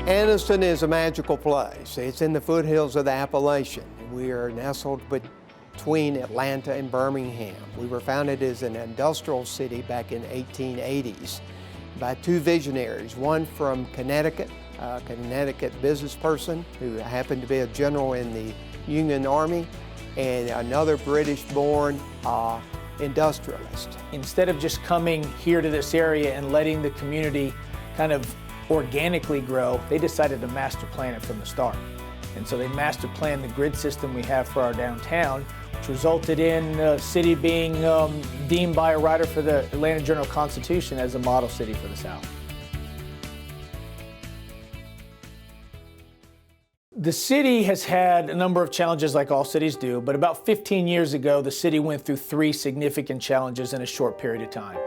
Anniston is a magical place. It's in the foothills of the Appalachian. We are nestled between Atlanta and Birmingham. We were founded as an industrial city back in 1880s by two visionaries, one from Connecticut, a Connecticut business person who happened to be a general in the Union Army, and another British-born industrialist. Instead of just coming here to this area and letting the community kind of organically grow, they decided to master plan it from the start. And so they master planned the grid system we have for our downtown, which resulted in the city being deemed by a writer for the Atlanta Journal-Constitution as a model city for the South. The city has had a number of challenges like all cities do, but about 15 years ago, the city went through three significant challenges in a short period of time.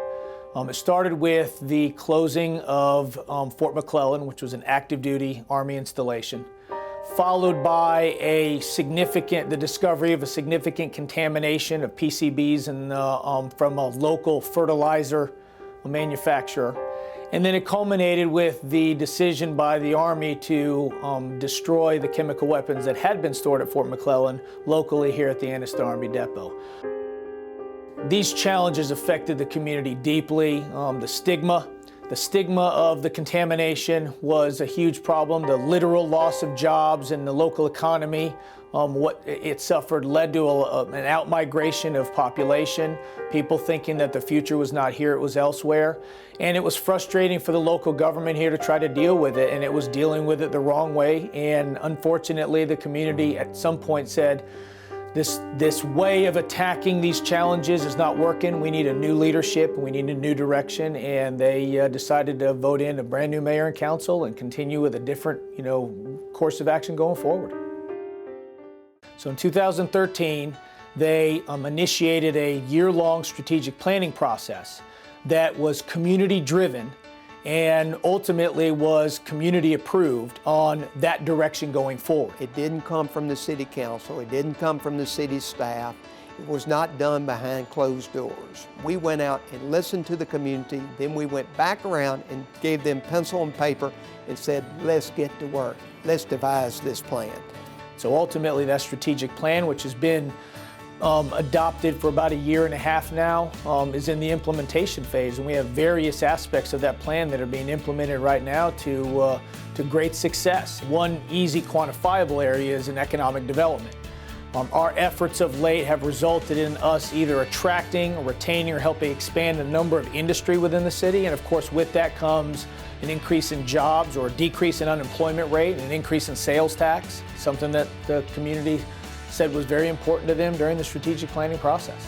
It started with the closing of Fort McClellan, which was an active duty Army installation, followed by the discovery of a significant contamination of PCBs from a local fertilizer manufacturer. And then it culminated with the decision by the Army to destroy the chemical weapons that had been stored at Fort McClellan locally here at the Anniston Army Depot. These challenges affected the community deeply. The stigma of the contamination was a huge problem. The literal loss of jobs in the local economy, what it suffered led to an out-migration of population, people thinking that the future was not here, it was elsewhere. And it was frustrating for the local government here to try to deal with it, and it was dealing with it the wrong way. And unfortunately, the community at some point said, this way of attacking these challenges is not working. We need a new leadership, we need a new direction, and they decided to vote in a brand new mayor and council and continue with a different, course of action going forward. So in 2013, they initiated a year-long strategic planning process that was community-driven and ultimately was community approved on that direction going forward. It didn't come from the city council, it didn't come from the city staff, it was not done behind closed doors. We went out and listened to the community, then we went back around and gave them pencil and paper and said, let's get to work, let's devise this plan. So ultimately that strategic plan, which has been adopted for about 1.5 years now, is in the implementation phase, and we have various aspects of that plan that are being implemented right now to great success. One easy quantifiable area is in economic development. Our efforts of late have resulted in us either attracting or retaining or helping expand the number of industry within the city, and of course with that comes an increase in jobs or a decrease in unemployment rate and an increase in sales tax, something that the community said was very important to them during the strategic planning process.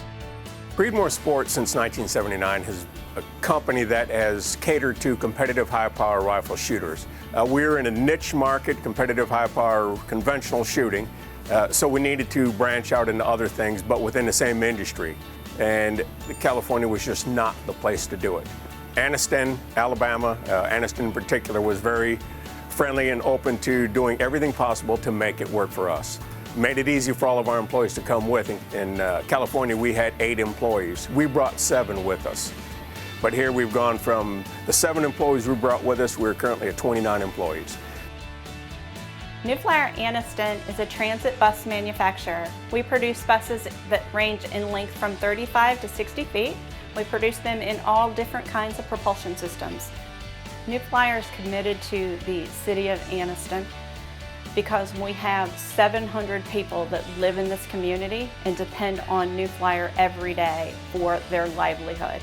Creedmoor Sports since 1979 is a company that has catered to competitive high-power rifle shooters. We're in a niche market, competitive high-power conventional shooting, so we needed to branch out into other things, but within the same industry. And California was just not the place to do it. Anniston, Alabama, Anniston in particular, was very friendly and open to doing everything possible to make it work for us. Made it easy for all of our employees to come with. In California, we had 8 employees. We brought 7 with us. But here we've gone from the 7 employees we brought with us, we're currently at 29 employees. New Flyer Anniston is a transit bus manufacturer. We produce buses that range in length from 35 to 60 feet. We produce them in all different kinds of propulsion systems. New Flyer is committed to the city of Anniston because we have 700 people that live in this community and depend on New Flyer every day for their livelihood.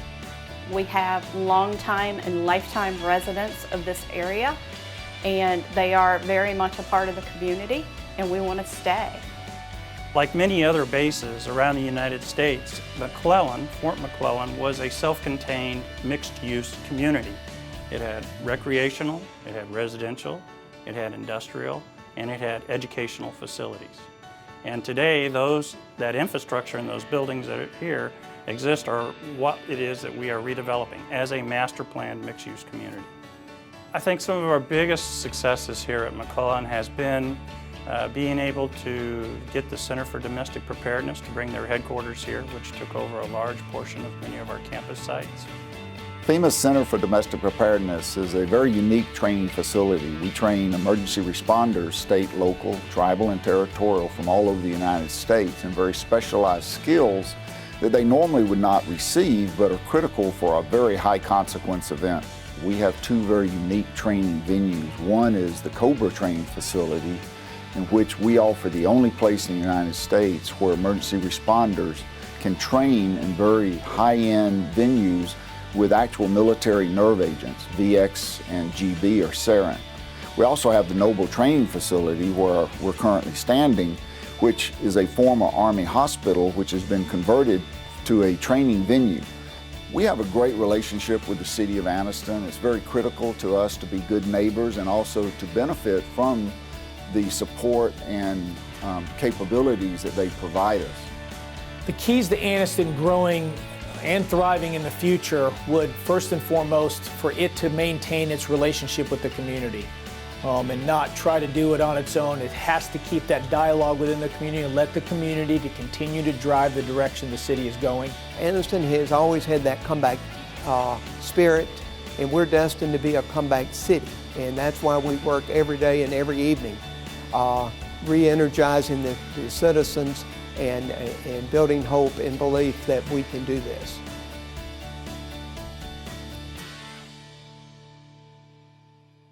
We have longtime and lifetime residents of this area, and they are very much a part of the community, and we want to stay. Like many other bases around the United States, Fort McClellan was a self-contained mixed-use community. It had recreational, it had residential, it had industrial, and it had educational facilities. And today, that infrastructure and those buildings that are here exist are what it is that we are redeveloping as a master planned mixed-use community. I think some of our biggest successes here at McClelan has been being able to get the Center for Domestic Preparedness to bring their headquarters here, which took over a large portion of many of our campus sites. FEMA's Center for Domestic Preparedness is a very unique training facility. We train emergency responders, state, local, tribal, and territorial from all over the United States in very specialized skills that they normally would not receive but are critical for a very high consequence event. We have two very unique training venues. One is the COBRA training facility, in which we offer the only place in the United States where emergency responders can train in very high-end venues with actual military nerve agents, VX and GB or sarin. We also have the Noble Training Facility where we're currently standing, which is a former Army hospital which has been converted to a training venue. We have a great relationship with the city of Anniston. It's very critical to us to be good neighbors and also to benefit from the support and capabilities that they provide us. The keys to Anniston growing and thriving in the future would first and foremost for it to maintain its relationship with the community and not try to do it on its own. It has to keep that dialogue within the community and let the community to continue to drive the direction the city is going. Anniston has always had that comeback spirit, and we're destined to be a comeback city. And that's why we work every day and every evening, re-energizing the citizens and building hope and belief that we can do this.